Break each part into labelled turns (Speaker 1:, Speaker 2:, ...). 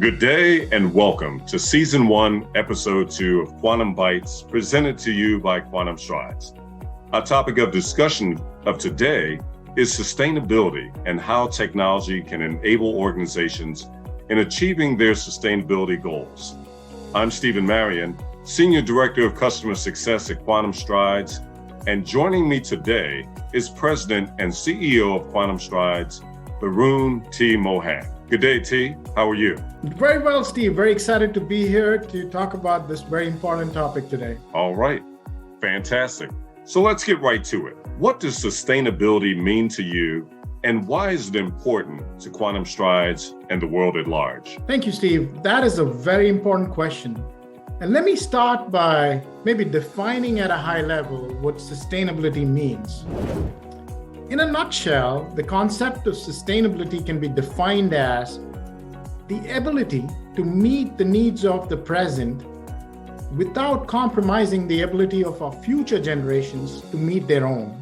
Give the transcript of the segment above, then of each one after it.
Speaker 1: Good day and welcome to Season 1, Episode 2 of Quantum Bytes, presented to you by Quantum Strides. Our topic of discussion of today is sustainability and how technology can enable organizations in achieving their sustainability goals. I'm Stephen Marion, Senior Director of Customer Success at Quantum Strides, and joining me today is President and CEO of Quantum Strides, Varun T. Mohan. Good day, T. How are you?
Speaker 2: Very well, Steve. Very excited to be here to talk about this very important topic today.
Speaker 1: All right. Fantastic. So let's get right to it. What does sustainability mean to you, and why is it important to Quantum Strides and the world at large?
Speaker 2: Thank you, Steve. That is a very important question. And let me start by maybe defining at a high level what sustainability means. In a nutshell, the concept of sustainability can be defined as the ability to meet the needs of the present without compromising the ability of our future generations to meet their own.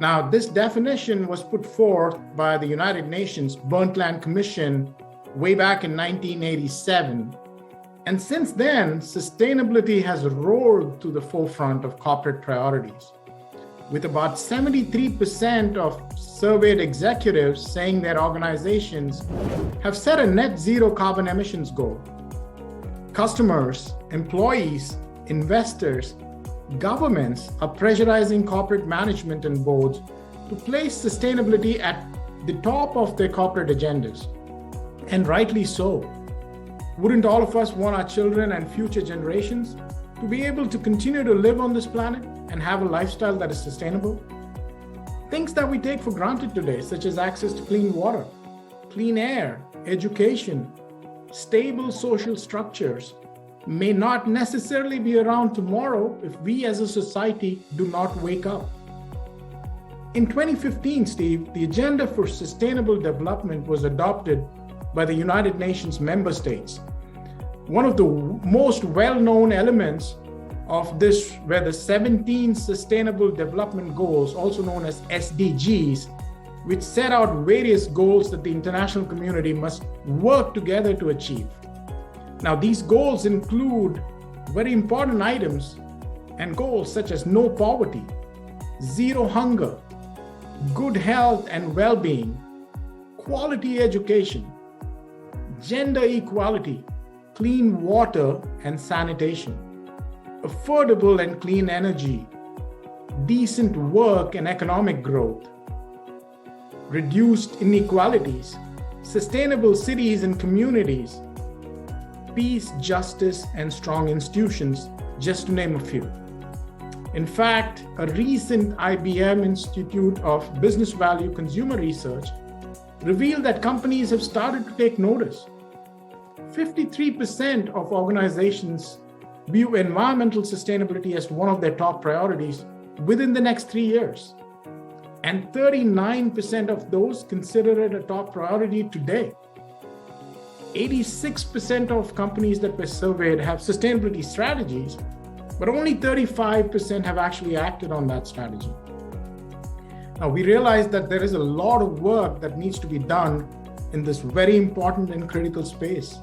Speaker 2: Now, this definition was put forth by the United Nations Burnt Land Commission way back in 1987. And since then, sustainability has roared to the forefront of corporate priorities, with about 73% of surveyed executives saying their organizations have set a net zero carbon emissions goal. Customers, employees, investors, governments are pressurizing corporate management and boards to place sustainability at the top of their corporate agendas, and rightly so. Wouldn't all of us want our children and future generations to be able to continue to live on this planet and have a lifestyle that is sustainable? Things that we take for granted today, such as access to clean water, clean air, education, stable social structures, may not necessarily be around tomorrow if we as a society do not wake up. In 2015, Steve, the Agenda for Sustainable Development was adopted by the United Nations member states. One of the most well-known elements of this were the 17 Sustainable Development Goals, also known as SDGs, which set out various goals that the international community must work together to achieve. Now, these goals include very important items and goals such as no poverty, zero hunger, good health and well-being, quality education, gender equality, clean water and sanitation, affordable and clean energy, decent work and economic growth, reduced inequalities, sustainable cities and communities, peace, justice, and strong institutions, just to name a few. In fact, a recent IBM Institute of Business Value Consumer Research revealed that companies have started to take notice. 53% of organizations view environmental sustainability as one of their top priorities within the next 3 years. And 39% of those consider it a top priority today. 86% of companies that were surveyed have sustainability strategies, but only 35% have actually acted on that strategy. Now, we realize that there is a lot of work that needs to be done in this very important and critical space.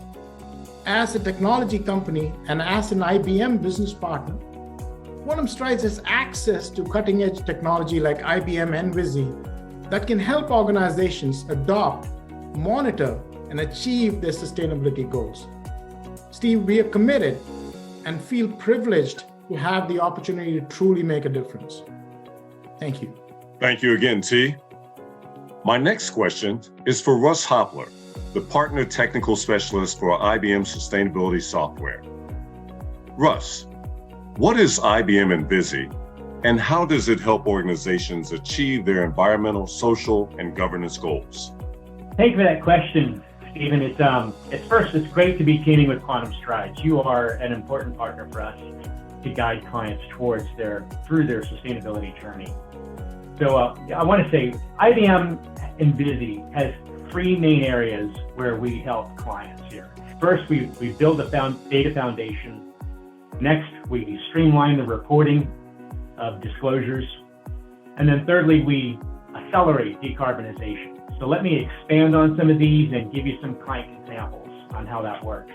Speaker 2: As a technology company and as an IBM business partner, Quantum Strides has access to cutting-edge technology like IBM Envizi that can help organizations adopt, monitor, and achieve their sustainability goals. Steve, we are committed and feel privileged to have the opportunity to truly make a difference. Thank you.
Speaker 1: Thank you again, T. My next question is for Russ Hopler, the Partner Technical Specialist for IBM Sustainability Software. Russ, what is IBM Envizi, and how does it help organizations achieve their environmental, social, and governance goals?
Speaker 3: Thank you for that question, Stephen. It's great to be teaming with Quantum Strides. You are an important partner for us to guide clients through their sustainability journey. So I want to say IBM Envizi has 3 main areas where we help clients here. First, we build a data foundation. Next, we streamline the reporting of disclosures. And then thirdly, we accelerate decarbonization. So let me expand on some of these and give you some client examples. on how that works.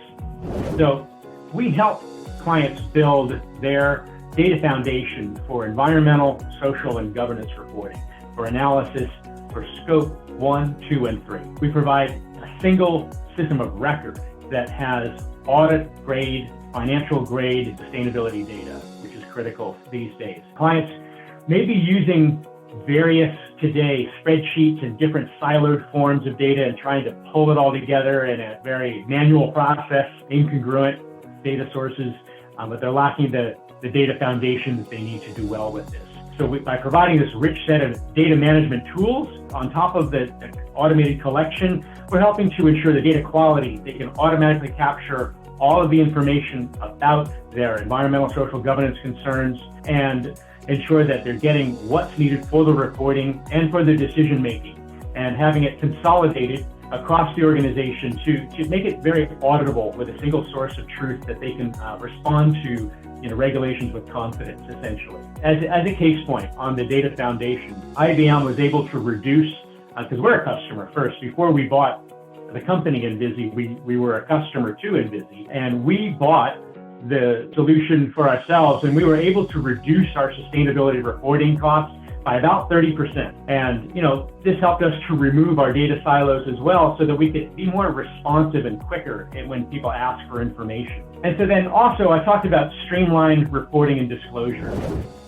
Speaker 3: So we help clients build their data foundation for environmental, social, and governance reporting, for analysis, for scope 1, 2, and 3. We provide a single system of record that has audit-grade, financial-grade sustainability data, which is critical these days. Clients may be using various today spreadsheets and different siloed forms of data and trying to pull it all together in a very manual process, incongruent data sources, but they're lacking the data foundation that they need to do well with this. So by providing this rich set of data management tools on top of the automated collection, we're helping to ensure the data quality. They can automatically capture all of the information about their environmental, social, governance concerns and ensure that they're getting what's needed for the reporting and for the decision making, and having it consolidated across the organization to make it very auditable with a single source of truth that they can respond to regulations with confidence, essentially. As a case point on the data foundation, IBM was able to reduce, because we're a customer first, before we bought the company Envizi, we were a customer to Envizi, and we bought the solution for ourselves, and we were able to reduce our sustainability reporting costs by about 30%. And this helped us to remove our data silos as well, so that we could be more responsive and quicker when people ask for information. And so then also I talked about streamlined reporting and disclosure.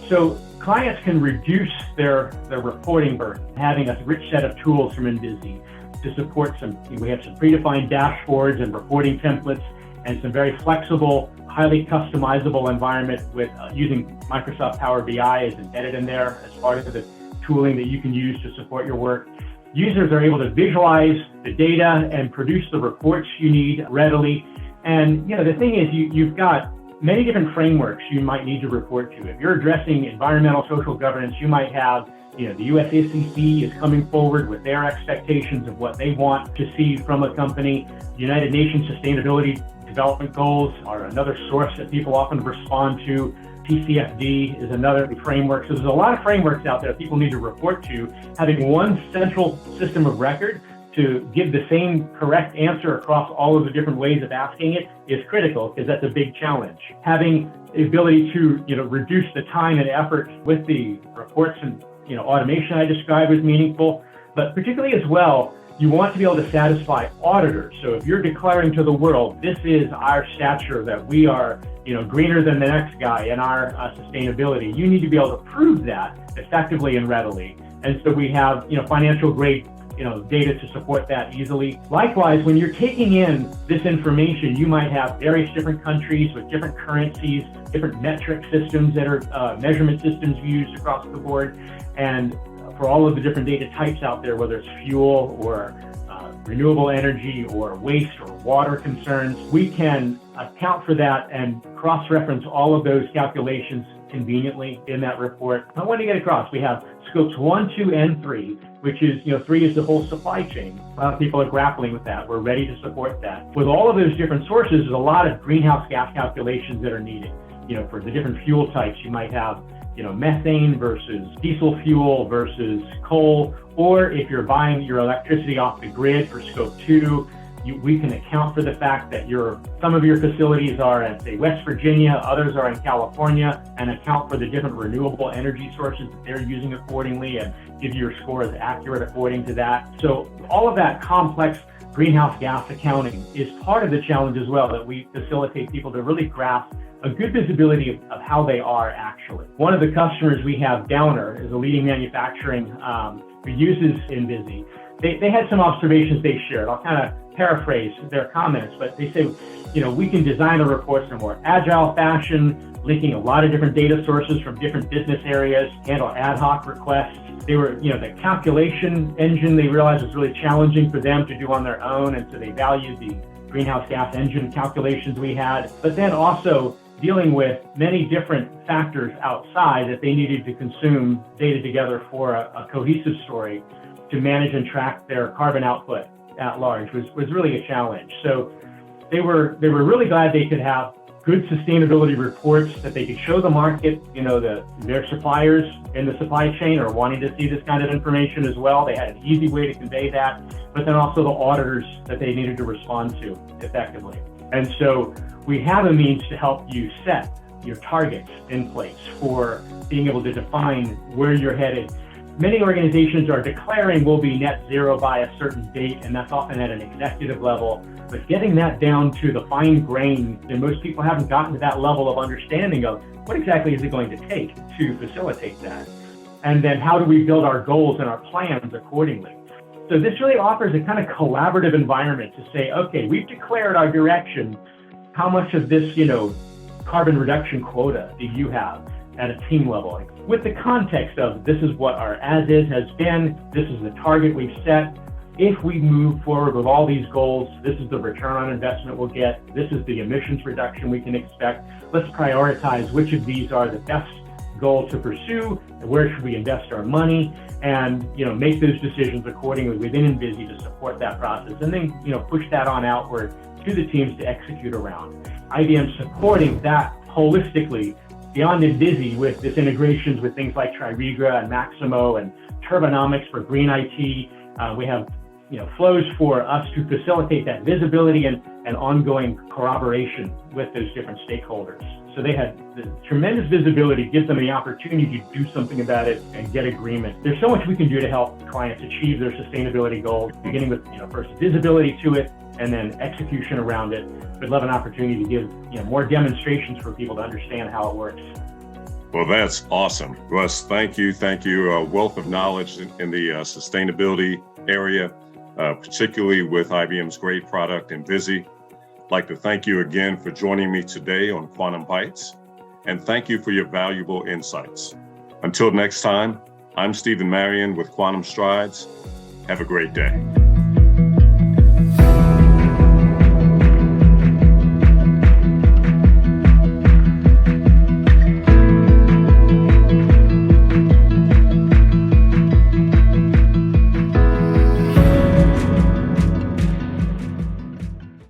Speaker 3: So clients can reduce their reporting burden, having a rich set of tools from Envizi to support we have some predefined dashboards and reporting templates and some very flexible, highly customizable environment with using Microsoft Power BI is embedded in there as part of the tooling that you can use to support your work. Users are able to visualize the data and produce the reports you need readily. And the thing is, you've got many different frameworks you might need to report to. If you're addressing environmental, social governance, you might have the US SEC is coming forward with their expectations of what they want to see from a company. The United Nations Sustainability Development Goals are another source that people often respond to. TCFD is another framework. So there's a lot of frameworks out there that people need to report to. Having one central system of record to give the same correct answer across all of the different ways of asking it is critical, because that's a big challenge. Having the ability to reduce the time and effort with the reports and automation I described was meaningful, but particularly as well, you want to be able to satisfy auditors. So if you're declaring to the world, this is our stature, that we are greener than the next guy in our sustainability, you need to be able to prove that effectively and readily. And so we have financial grade data to support that easily. Likewise, when you're taking in this information, you might have various different countries with different currencies, different metric systems that are measurement systems used across the board. And for all of the different data types out there, whether it's fuel or renewable energy or waste or water concerns, we can account for that and cross-reference all of those calculations conveniently in that report. I want to get across, we have scopes 1, 2, and 3, which is, 3 is the whole supply chain. A lot of people are grappling with that. We're ready to support that. With all of those different sources, there's a lot of greenhouse gas calculations that are needed. For the different fuel types, you might have methane versus diesel fuel versus coal, or if you're buying your electricity off the grid for scope 2, we can account for the fact that some of your facilities are at, say, West Virginia, others are in California, and account for the different renewable energy sources that they're using accordingly and give your score as accurate according to that. So all of that complex greenhouse gas accounting is part of the challenge as well, that we facilitate people to really grasp a good visibility of how they are actually. One of the customers we have, Downer, is a leading manufacturing who uses Envizi. They had some observations they shared. I'll kind of paraphrase their comments, but they say, we can design the reports in a more agile fashion, linking a lot of different data sources from different business areas, handle ad hoc requests. They were, the calculation engine they realized was really challenging for them to do on their own, and so they valued the greenhouse gas engine calculations we had, but then also dealing with many different factors outside that they needed to consume data together for a cohesive story to manage and track their carbon output at large was really a challenge. So they were really glad they could have good sustainability reports that they could show the market. Their suppliers in the supply chain are wanting to see this kind of information as well. They had an easy way to convey that. but then also the auditors that they needed to respond to effectively. And so we have a means to help you set your targets in place for being able to define where you're headed. Many organizations are declaring we'll be net zero by a certain date, and that's often at an executive level. But getting that down to the fine grain, and most people haven't gotten to that level of understanding of what exactly is it going to take to facilitate that. And then how do we build our goals and our plans accordingly? So this really offers a kind of collaborative environment to say, okay, we've declared our direction. How much of this, carbon reduction quota do you have at a team level? With the context of this is what our as-is has been, this is the target we've set. If we move forward with all these goals, this is the return on investment we'll get. This is the emissions reduction we can expect. Let's prioritize which of these are the best goal to pursue, and where should we invest our money, and make those decisions accordingly within Envizi to support that process, and then push that on outward to the teams to execute around. IBM supporting that holistically beyond Envizi with this integrations with things like Tririgra and Maximo and Turbonomics for green IT. We have flows for us to facilitate that visibility and ongoing corroboration with those different stakeholders. So they had the tremendous visibility, gives them the opportunity to do something about it and get agreement. There's so much we can do to help clients achieve their sustainability goals, beginning with first visibility to it and then execution around it. We'd love an opportunity to give more demonstrations for people to understand how it works.
Speaker 1: Well, that's awesome. Russ, thank you. A wealth of knowledge in the sustainability area, particularly with IBM's great product, Envizi. I'd like to thank you again for joining me today on Quantum Bytes, and thank you for your valuable insights. Until next time, I'm Stephen Marion with Quantum Strides. Have a great day.